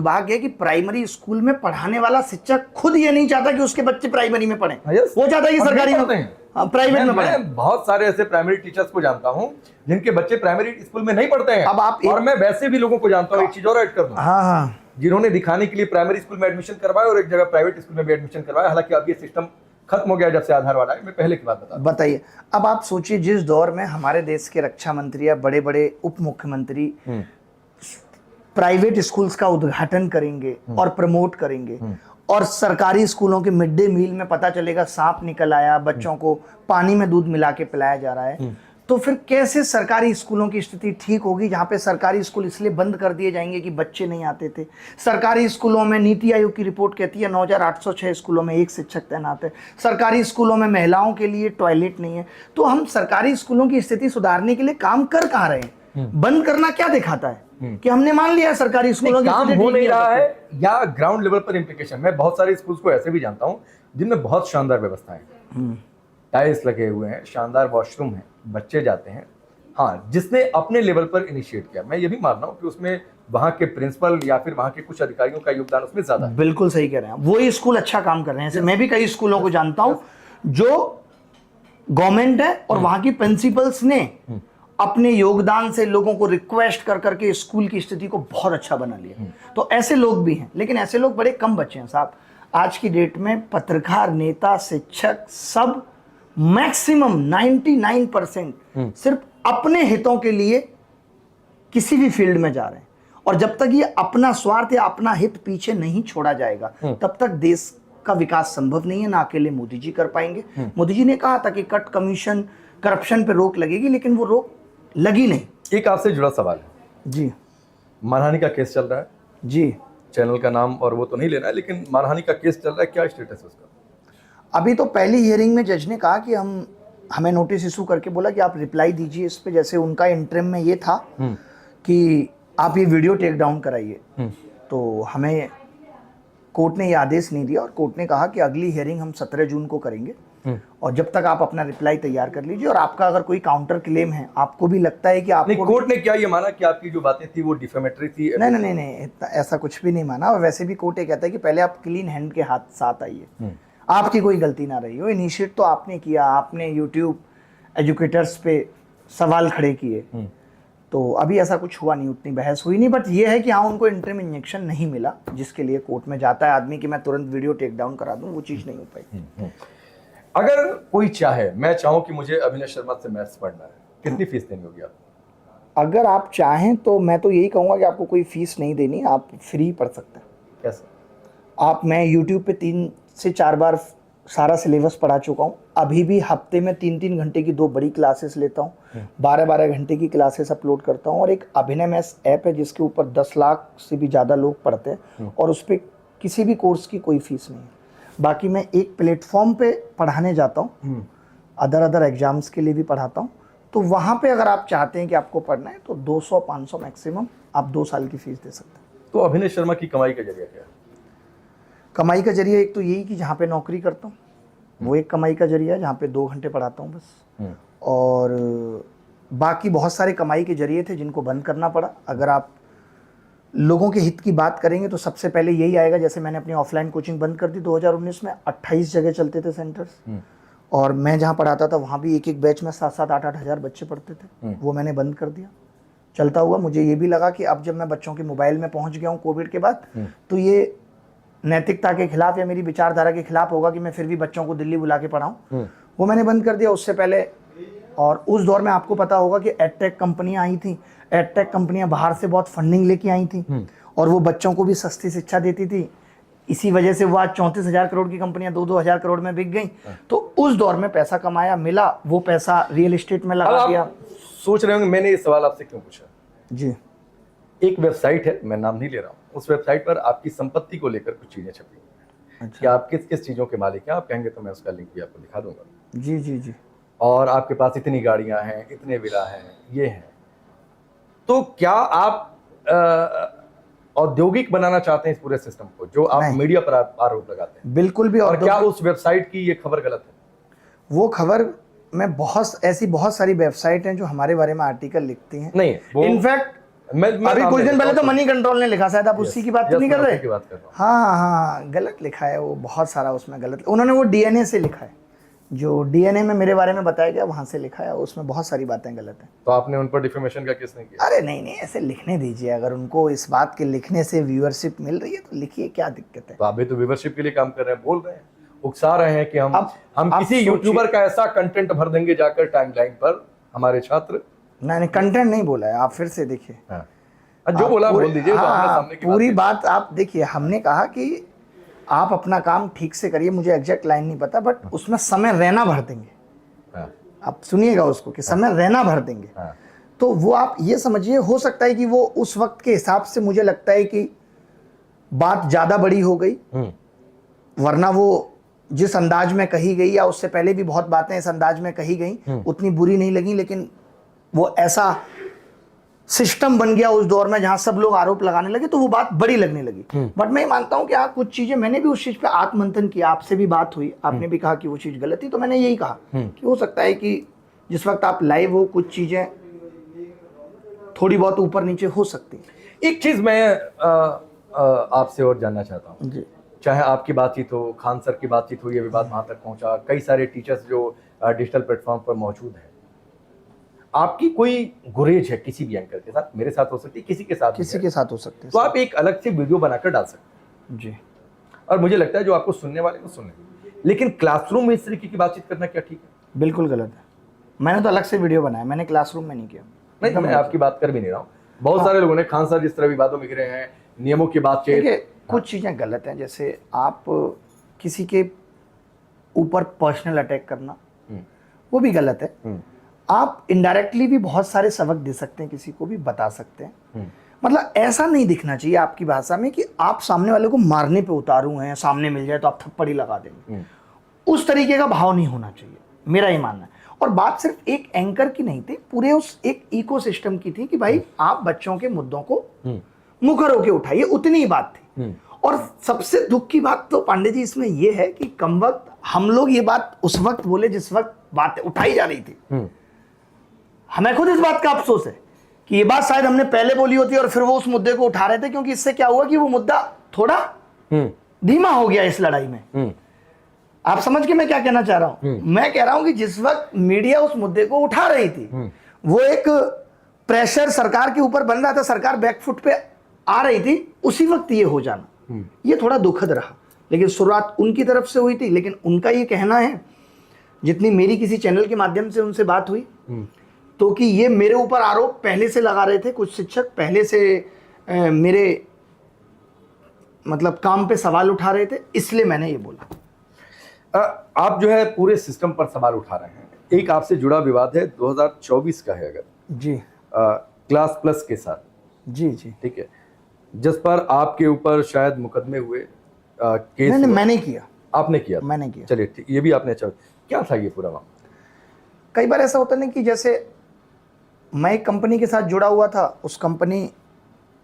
भाग्य है कि प्राइमरी स्कूल में पढ़ाने वाला शिक्षक खुद ये नहीं चाहता कि उसके बच्चे प्राइमरी में पढ़ें। वो चाहता है कि सरकारी में प्राइवेट में पढ़ें। मैं बहुत सारे ऐसे प्राइमरी टीचर्स को जानता हूं जिनके बच्चे प्राइमरी स्कूल में नहीं पढ़ते हैं। अब आप और मैं वैसे भी लोगों को जानता हूं, एक चीज और ऐड कर दूं, हाँ, जिन्होंने दिखाने के लिए प्राइमरी स्कूल में एडमिशन करवाया और एक जगह प्राइवेट स्कूल में भी एडमिशन करवाया। हालांकि अब ये सिस्टम खत्म हो गया जब से आधार वाला है। मैं पहले की बात बताइए। अब आप सोचिए, जिस दौर में हमारे देश के रक्षा मंत्री या बड़े बड़े उप मुख्यमंत्री प्राइवेट स्कूल्स का उद्घाटन करेंगे और प्रमोट करेंगे, और सरकारी स्कूलों के मिड डे मील में पता चलेगा सांप निकल आया, बच्चों को पानी में दूध मिला के पिलाया जा रहा है, तो फिर कैसे सरकारी स्कूलों की स्थिति ठीक होगी? जहां पे सरकारी स्कूल इसलिए बंद कर दिए जाएंगे कि बच्चे नहीं आते थे। सरकारी स्कूलों में नीति आयोग की रिपोर्ट कहती है 9806 स्कूलों में एक शिक्षक तैनात है। सरकारी स्कूलों में महिलाओं के लिए टॉयलेट नहीं है। तो हम सरकारी स्कूलों की स्थिति सुधारने के लिए काम कर कहाँ रहे हैं? बंद करना क्या दिखाता है कि हमने मान लिया सरकारी स्कूलों की काम हो नहीं रहा है, या ग्राउंड लेवल पर इंप्लीकेशन। मैं बहुत सारे स्कूल्स को ऐसे भी जानता हूं जिनमें बहुत शानदार व्यवस्थाएं हैं, टाइल्स लगे हुए हैं, शानदार वॉशरूम है, बच्चे जाते हैं। हाँ, जिसने अपने लेवल पर इनिशिएट किया, मैं ये भी मान रहा हूँ कि उसमें वहाँ के प्रिंसिपल या फिर वहाँ के कुछ अधिकारियों का योगदान उसमें ज्यादा है। बिल्कुल सही कह रहे हैं, वही स्कूल अच्छा काम कर रहे हैं। मैं भी कई स्कूलों को जानता हूँ जो गवर्नमेंट है और वहाँ की प्रिंसिपल्स ने अपने योगदान से लोगों को रिक्वेस्ट कर करके स्कूल की स्थिति को बहुत अच्छा बना लिया। तो ऐसे लोग भी हैं, लेकिन ऐसे लोग बड़े कम बचे हैं साहब। आज की डेट में पत्रकार, नेता, शिक्षक सब मैक्सिमम 99% सिर्फ अपने हितों के लिए किसी भी फील्ड में जा रहे हैं। और जब तक ये अपना स्वार्थ या अपना हित पीछे नहीं छोड़ा जाएगा तब तक देश का विकास संभव नहीं है। ना अकेले मोदी जी कर पाएंगे। मोदी जी ने कहा था कि कट कमीशन, करप्शन पे रोक लगेगी, लेकिन वो रोक लगी नहीं। एक आपसे जुड़ा सवाल है जी। मानहानि का केस चल रहा है जी। चैनल का नाम और वो तो नहीं लेना है, लेकिन मानहानि का केस चल रहा है, क्या स्टेटस है उसका? अभी तो पहली हियरिंग में जज ने कहा कि हमें नोटिस इशू करके बोला कि आप रिप्लाई दीजिए इस पे। जैसे उनका इंटरिम में ये था कि आप ये वीडियो टेक डाउन कराइए, तो हमें कोर्ट ने ये आदेश नहीं दिया और कोर्ट ने कहा कि अगली हियरिंग हम 17 जून को करेंगे और जब तक आप अपना रिप्लाई तैयार कर लीजिए। और आपका अगर कोई काउंटर क्लेम है, आपको भी लगता है कि आपको, कोर्ट ने क्या ये माना कि आपकी जो बातें थी वो डिफेमेटरी थी? नहीं, ऐसा कुछ भी नहीं माना। और वैसे भी कोर्ट ये कहता है कि पहले आप क्लीन हैंड के साथ आइए, आपकी कोई गलती ना रही हो। इनिशिएट तो आपने किया, आपने यूट्यूब एजुकेटर्स पे सवाल खड़े किए, तो अभी ऐसा कुछ हुआ नहीं, उतनी बहस हुई नहीं। बट ये है कि हाँ, उनको इंटरिम इंजेक्शन नहीं मिला, जिसके लिए कोर्ट में जाता है आदमी कि मैं तुरंत वीडियो टेक डाउन करा दूं, वो चीज़ नहीं हो पाई। अगर कोई चाहे, मैं चाहूँ कि मुझे अभिनय शर्मा से मैथ्स पढ़ना है, कितनी फीस देनी होगी आपको? अगर आप चाहें तो मैं तो यही कहूँगा कि आपको कोई फीस नहीं देनी, आप फ्री पढ़ सकते हैं। कैसे? मैं यूट्यूब पे 3 से 4 बार सारा सिलेबस पढ़ा चुका हूँ। अभी भी हफ्ते में 3-3 घंटे की 2 बड़ी क्लासेस लेता हूँ, 12-12 घंटे की क्लासेस अपलोड करता हूँ। और एक अभिनय मैथ्स ऐप है जिसके ऊपर 10 लाख से भी ज़्यादा लोग पढ़ते हैं और उस पर किसी भी कोर्स की कोई फीस नहीं है। बाकी मैं एक प्लेटफॉर्म पे पढ़ाने जाता हूँ, अदर एग्जाम्स के लिए भी पढ़ाता हूँ। तो वहाँ पे अगर आप चाहते हैं कि आपको पढ़ना है तो 200-500 मैक्सिमम आप 2 साल की फीस दे सकते हैं। तो अभिनय शर्मा की कमाई का जरिया क्या है? कमाई का जरिया एक तो यही कि जहाँ पे नौकरी करता हूँ वो एक कमाई का जरिया है, जहाँ पे 2 घंटे पढ़ाता हूँ बस। और बाकी बहुत सारे कमाई के जरिए थे जिनको बंद करना पड़ा। अगर आप लोगों के हित की बात करेंगे तो सबसे पहले यही आएगा, जैसे मैंने अपनी ऑफलाइन कोचिंग बंद कर दी 2019 में। 28 जगह चलते थे सेंटर्स, और मैं जहाँ पढ़ाता था वहाँ भी एक बैच में 7-7, 8-8 हज़ार बच्चे पढ़ते थे। वो मैंने बंद कर दिया। चलता हुआ मुझे ये भी लगा कि अब जब मैं बच्चों के मोबाइल में पहुँच गया हूँ कोविड के बाद, तो ये नैतिकता के खिलाफ या मेरी विचारधारा के खिलाफ होगा कि मैं फिर भी बच्चों को दिल्ली बुला के पढ़ाऊँ। वो मैंने बंद कर दिया। उससे पहले, और उस दौर में आपको पता होगा कि एडटेक कंपनियां आई थी। एडटेक कंपनियां बाहर से बहुत फंडिंग लेके आई थी और वो बच्चों को भी सस्ती शिक्षा देती थी। इसी वजह से वो आज 34,000 करोड़ की कंपनियां 2-2 हज़ार करोड़ में बिक गई। तो उस दौर में पैसा कमाया, मिला, वो पैसा रियल एस्टेट में लगा दिया। सोच रहे होंगे मैंने ये सवाल आपसे क्यों पूछा? जी। एक वेबसाइट है, मैं नाम नहीं ले रहा हूँ, उस वेबसाइट पर आपकी संपत्ति को लेकर कुछ चीजें छपी हुई हैं कि आप किस किस चीजों के मालिक हैं। आप कहेंगे तो मैं उसका लिंक भी आपको दिखा दूंगा। जी जी जी। और आपके पास इतनी गाड़ियां हैं, इतने विला हैं, ये हैं। तो क्या आप औद्योगिक बनाना चाहते हैं इस पूरे सिस्टम को, जो आप मीडिया पर आरोप लगाते हैं? बिल्कुल भी। और क्या उस वेबसाइट की ये खबर गलत है? वो खबर में बहुत सारी वेबसाइट हैं जो हमारे बारे में आर्टिकल लिखती हैं। नहीं, इनफैक्ट अभी कुछ दिन पहले तो मनी कंट्रोल ने लिखा, शायद आप उसी की बात तो नहीं कर रहे? की बात कर रहा हूँ। हाँ हाँ, गलत लिखा है वो, बहुत सारा उसमें गलत। उन्होंने वो डीएनए से लिखा है, जो डीएनए में मेरे बारे में बताया गया वहां से लिखा है, उसमें बहुत सारी बातें गलत हैं। तो आपने उन पर डिफेमेशन का केस नहीं किया? अरे नहीं नहीं, ऐसे लिखने दीजिए, अगर उनको इस बात के लिखने से व्यूअरशिप मिल रही है तो लिखिए, क्या दिक्कत है? तो अभी तो व्यूअरशिप के लिए काम कर रहे हैं, बोल रहे हैं, उकसा रहे हैं कि हम अब किसी यूट्यूबर का ऐसा कंटेंट भर देंगे जाकर टाइमलाइन पर, हमारे छात्र। नहीं, कंटेंट नहीं बोला है, आप फिर से देखिए। हाँ, जो बोला बोल दीजिए। तो आपने सामने की पूरी बात आप देखिए, हमने कहा कि आप अपना काम ठीक से करिए, मुझे एग्जैक्ट लाइन नहीं पता, बट उसमें समय रहना भर देंगे। हाँ, आप सुनिएगा उसको कि समय रहना भर देंगे। हाँ, तो वो आप ये समझिए, हो सकता है कि वो उस वक्त के हिसाब से, मुझे लगता है कि बात ज़्यादा बड़ी हो गई, वरना वो जिस अंदाज में कही गई, या उससे पहले भी बहुत बातें इस अंदाज में कही गई, उतनी बुरी नहीं लगी, लेकिन वो ऐसा सिस्टम बन गया उस दौर में जहां सब लोग आरोप लगाने लगे, तो वो बात बड़ी लगने लगी। बट मैं मानता हूं कि हाँ, कुछ चीजें मैंने भी उस चीज पे आत्ममंथन किया, आपसे भी बात हुई, आपने भी कहा कि वो चीज गलत थी, तो मैंने यही कहा कि हो सकता है कि जिस वक्त आप लाइव हो, कुछ चीजें थोड़ी बहुत ऊपर नीचे हो सकती है। एक चीज मैं आपसे और जानना चाहता हूँ जी, चाहे आपकी बातचीत हो, खान सर की बातचीत हो, ये विवाद वहां तक पहुंचा, कई सारे टीचर्स जो डिजिटल प्लेटफॉर्म पर मौजूद हैं, आपकी कोई गुरेज है किसी भी एंकर के साथ? मेरे साथ हो सकती है, किसी के साथ किसी के साथ हो सकते हैं, तो आप एक अलग से वीडियो बनाकर डाल सकते हैं। जी। और मुझे लगता है जो आपको सुनने वाले को सुने, लेकिन क्लासरूम में इस तरीके की बातचीत करना क्या ठीक है? बिल्कुल गलत है। मैंने तो अलग से वीडियो बनाया, मैंने क्लासरूम में नहीं किया। नहीं, मैं आपकी बात कर भी नहीं रहा हूँ। बहुत सारे लोगों ने खान सर जिस तरह विवादों में घिरे हैं, नियमों की बातचीत, देखिए कुछ चीज़ें गलत हैं, जैसे आप किसी के ऊपर पर्सनल अटैक करना, वो भी गलत है। आप इनडायरेक्टली भी बहुत सारे सबक दे सकते हैं, किसी को भी बता सकते हैं। मतलब ऐसा नहीं दिखना चाहिए आपकी भाषा में कि आप सामने वाले को मारने पे उतारू हैं, सामने मिल जाए तो आप थप्पड़ ही लगा देंगे। उस तरीके का भाव नहीं होना चाहिए, मेरा ये मानना है। और बात सिर्फ एक एंकर की नहीं थी, पूरे उस एक इकोसिस्टम की थी कि भाई आप बच्चों के मुद्दों को मुखर होके उठाइए, उतनी ही बात थी। और सबसे दुख की बात तो पांडे जी इसमें यह है कि कम वक्त हम लोग ये बात उस वक्त बोले जिस वक्त बात उठाई जा रही थी। हमें खुद इस बात का अफसोस है कि ये बात शायद हमने पहले बोली होती और फिर वो उस मुद्दे को उठा रहे थे, क्योंकि इससे क्या हुआ कि वो मुद्दा थोड़ा धीमा हो गया इस लड़ाई में। आप समझ के मैं क्या कहना चाह रहा हूं? मैं कह रहा हूं कि जिस वक्त मीडिया उस मुद्दे को उठा रही थी, वो एक प्रेशर सरकार के ऊपर बन रहा था, सरकार बैकफुट पे आ रही थी, उसी वक्त ये हो जाना, ये थोड़ा दुखद रहा। लेकिन शुरुआत उनकी तरफ से हुई थी, लेकिन उनका ये कहना है, जितनी मेरी किसी चैनल के माध्यम से उनसे बात हुई, तो कि ये मेरे ऊपर आरोप पहले से लगा रहे थे, कुछ शिक्षक पहले से मेरे मतलब काम पे सवाल उठा रहे थे, इसलिए मैंने ये बोला। आप जो है पूरे सिस्टम पर सवाल उठा रहे हैं। एक आपसे जुड़ा विवाद है, 2024 का है, अगर जी, क्लास प्लस के साथ, जी जी, ठीक है, जिस पर आपके ऊपर शायद मुकदमे हुए, केस नहीं, मैंने किया। आपने किया? मैंने किया। चलिए ठीक, ये भी आपने अच्छा, क्या था ये पूरा मामला? कई बार ऐसा होता नहीं कि जैसे मैं एक कंपनी के साथ जुड़ा हुआ था, उस कंपनी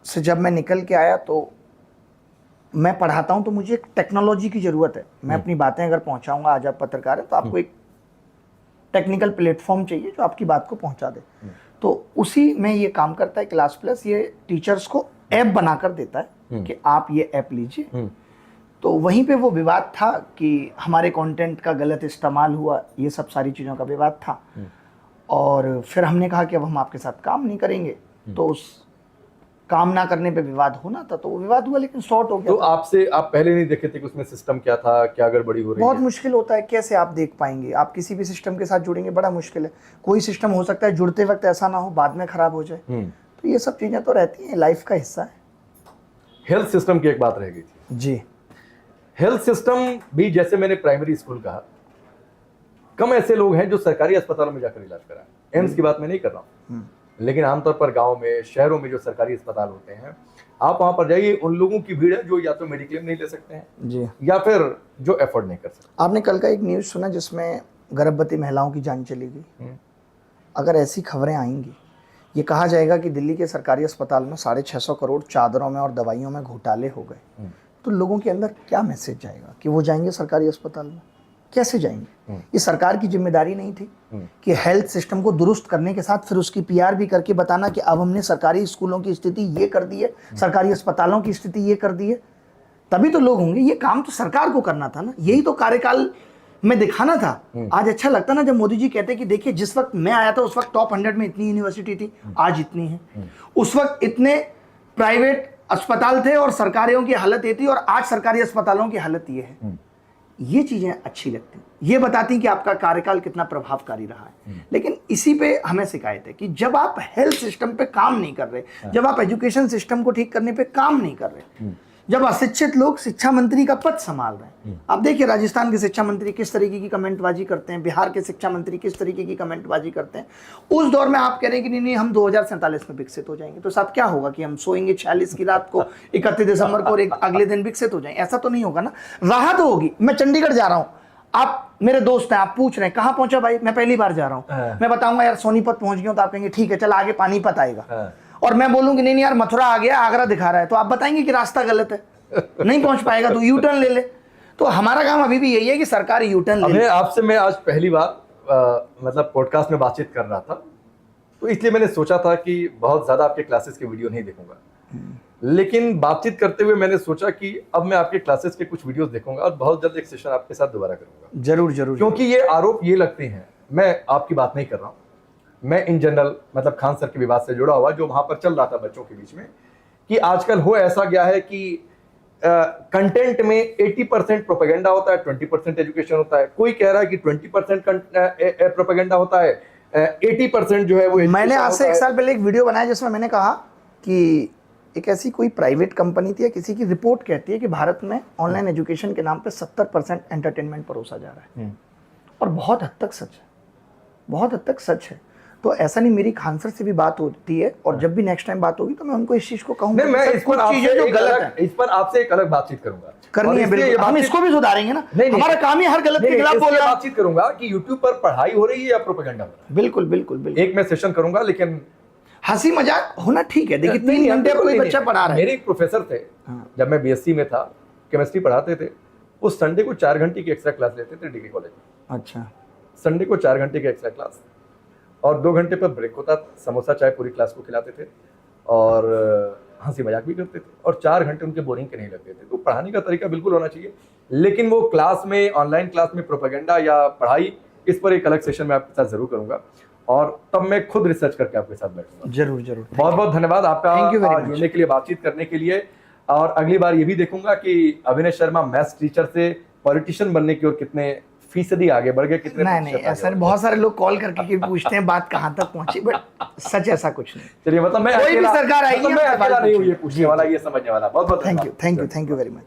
से जब मैं निकल के आया तो मैं पढ़ाता हूं, तो मुझे एक टेक्नोलॉजी की ज़रूरत है। मैं अपनी बातें अगर पहुंचाऊंगा, आज आप पत्रकार हैं तो आपको एक टेक्निकल प्लेटफॉर्म चाहिए जो आपकी बात को पहुंचा दे। तो उसी में ये काम करता है क्लास प्लस, ये टीचर्स को ऐप बनाकर देता है कि आप ये ऐप लीजिए। तो वहीं पे वो विवाद था कि हमारे कंटेंट का गलत इस्तेमाल हुआ, ये सब सारी चीज़ों का विवाद था। और फिर हमने कहा कि अब हम आपके साथ काम नहीं करेंगे, तो उस काम ना करने पे विवाद होना था, तो वो विवाद हुआ, लेकिन सॉर्ट हो गया। तो आपसे आप पहले नहीं देखे थे कि उसमें सिस्टम क्या था, क्या गड़बड़ी हो रही है? बहुत मुश्किल होता है, कैसे आप देख पाएंगे? आप किसी भी सिस्टम के साथ जुड़ेंगे, बड़ा मुश्किल है। कोई सिस्टम हो सकता है जुड़ते वक्त ऐसा ना हो, बाद में खराब हो जाए। तो ये सब चीज़ें तो रहती हैं, लाइफ का हिस्सा है। हेल्थ सिस्टम की एक बात रह गई थी जी। हेल्थ सिस्टम भी, जैसे मैंने प्राइमरी स्कूल कहा, कम ऐसे लोग हैं जो सरकारी अस्पतालों में जाकर इलाज कराएं। एम्स की बात मैं नहीं कर रहा हूँ, लेकिन आमतौर पर गांव में, शहरों में जो सरकारी अस्पताल होते हैं, आप वहां पर जाइए, उन लोगों की भीड़ है जो या तो मेडिक्लेम नहीं ले सकते हैं जी, या फिर जो अफोर्ड नहीं कर सकते। आपने कल का एक न्यूज़ सुना जिसमें गर्भवती महिलाओं की जान चली गई? अगर ऐसी खबरें आएंगी, ये कहा जाएगा कि दिल्ली के सरकारी अस्पताल में 650 करोड़ चादरों में और दवाइयों में घोटाले हो गए, तो लोगों के अंदर क्या मैसेज जाएगा कि वो जाएंगे सरकारी अस्पताल में? कैसे जाएंगे? ये सरकार की जिम्मेदारी नहीं थी कि हेल्थ सिस्टम को दुरुस्त करने के साथ फिर उसकी पीआर भी करके बताना कि अब हमने सरकारी स्कूलों की स्थिति ये कर दी है, सरकारी अस्पतालों की स्थिति ये कर दी है, तभी तो लोग होंगे। ये काम तो सरकार को करना था ना, यही तो कार्यकाल में दिखाना था। आज अच्छा लगता ना जब मोदी जी कहते कि देखिए जिस वक्त मैं आया था उस वक्त टॉप 100 में इतनी यूनिवर्सिटी थी, आज इतनी है। उस वक्त इतने प्राइवेट अस्पताल थे और सरकारियों की हालत ये थी और आज सरकारी अस्पतालों की हालत ये है। ये चीजें अच्छी लगती, ये बताती कि आपका कार्यकाल कितना प्रभावकारी रहा है। लेकिन इसी पे हमें शिकायत है कि जब आप हेल्थ सिस्टम पे काम नहीं कर रहे, जब आप एजुकेशन सिस्टम को ठीक करने पे काम नहीं कर रहे, जब अशिक्षित लोग शिक्षा मंत्री का पद संभाल रहे हैं। आप देखिए राजस्थान के शिक्षा मंत्री किस तरीके की कमेंटबाजी करते हैं, बिहार के शिक्षा मंत्री किस तरीके की कमेंटबाजी करते हैं। उस दौर में आप कह रहे हैं कि नहीं हम 2047 में विकसित हो जाएंगे, तो साहब क्या होगा कि हम सोएंगे 46 की रात को 31 दिसंबर को और अगले दिन विकसित हो जाएंगे? ऐसा तो नहीं होगा ना। राहत होगी। मैं चंडीगढ़ जा रहा हूँ, आप मेरे दोस्त हैं, आप पूछ रहे हैं कहाँ पहुंचा भाई, मैं पहली बार जा रहा हूँ, मैं बताऊंगा यार सोनीपत पहुंच गया, तो आप कहेंगे ठीक है चल आगे पानीपत आएगा। और मैं बोलूंगी नहीं यार मथुरा आ गया, आगरा दिखा रहा है, तो आप बताएंगे कि रास्ता गलत है, नहीं पहुंच पाएगा तो यू टर्न ले ले। तो हमारा काम अभी भी यही है कि सरकार यू टर्न ले ले। आपसे मैं आज पहली बार मतलब पॉडकास्ट में बातचीत कर रहा था, तो इसलिए मैंने सोचा था कि बहुत ज्यादा आपके क्लासेस के वीडियो नहीं देखूंगा, लेकिन बातचीत करते हुए मैंने सोचा कि अब मैं आपके क्लासेस के कुछ वीडियोस देखूंगा और बहुत जल्द एक सेशन आपके साथ दोबारा करूंगा। जरूर जरूर, क्योंकि ये आरोप ये लगते हैं, मैं आपकी बात नहीं कर रहा हूँ, मैं इन जनरल मतलब खान सर के विवाद से जुड़ा हुआ जो वहां पर चल रहा था बच्चों के बीच में, कि आजकल हो ऐसा गया है कि कंटेंट में 80% प्रोपेगेंडा होता है, 20% एजुकेशन होता है। कोई कह रहा है कि 20% प्रोपेगेंडा होता है, 80% जो है वो। मैंने आज से 1 साल पहले एक वीडियो बनाया जिसमें मैंने कहा कि एक ऐसी कोई प्राइवेट कंपनी थी या किसी की रिपोर्ट कहती है कि भारत में ऑनलाइन एजुकेशन के नाम पे 70% एंटरटेनमेंट परोसा जा रहा है, और बहुत हद तक सच है, बहुत हद तक सच है। तो ऐसा नहीं, मेरी खान सर से भी बात होती है और जब भी नेक्स्ट टाइम बात होगी तो मैं उनको इस चीज को कहूंगा। मैं इस पर आपसे एक अलग बातचीत करूंगा, करनी है बिल्कुल, हम इसको भी सुधारेंगे ना। हमारा काम ही हर गलत के खिलाफ बोलना। बातचीत करूंगा कि YouTube पर पढ़ाई हो रही है या प्रोपेगेंडा हो रहा है। बिल्कुल बिल्कुल बिल्कुल, एक मैं सेशन करूंगा, लेकिन हंसी मजाक होना ठीक है। देखिए 3 घंटे कोई बच्चा पढ़ा रहा है। मेरे एक प्रोफेसर थे जब मैं BSc में था, केमिस्ट्री पढ़ाते थे, वो संडे को 4 घंटे की एक्स्ट्रा क्लास लेते थे डिग्री कॉलेज में। अच्छा, संडे को 4 घंटे की एक्स्ट्रा क्लास और 2 घंटे पर ब्रेक होता, समोसा चाय पूरी क्लास को खिलाते थे और हंसी मजाक भी करते थे, और 4 घंटे उनके बोरिंग के नहीं लगते थे। तो पढ़ाने का तरीका बिल्कुल होना चाहिए, लेकिन वो क्लास में, ऑनलाइन क्लास में प्रोपेगेंडा या पढ़ाई, इस पर एक अलग सेशन मैं आपके साथ जरूर करूंगा और तब मैं खुद रिसर्च करके आपके साथ बैठूंगा। जरूर जरूर। बहुत बहुत धन्यवाद आपका जुड़ने के लिए, बातचीत करने के लिए। और अगली बार ये भी देखूंगा कि अभिनय शर्मा मैथ्स टीचर से पॉलिटिशियन बनने की ओर कितने फीसदी आगे बढ़ गए, कितने नहीं ऐसा नहीं। बहुत सारे लोग कॉल करके पूछते हैं बात कहाँ तक पहुंची, बट सच ऐसा कुछ नहीं। चलिए, मतलब मैं कोई भी सरकार आएगी, मैं अकेला नहीं हूँ ये पूछने वाला, ये समझने वाला। बहुत बहुत थैंक यू वेरी मच।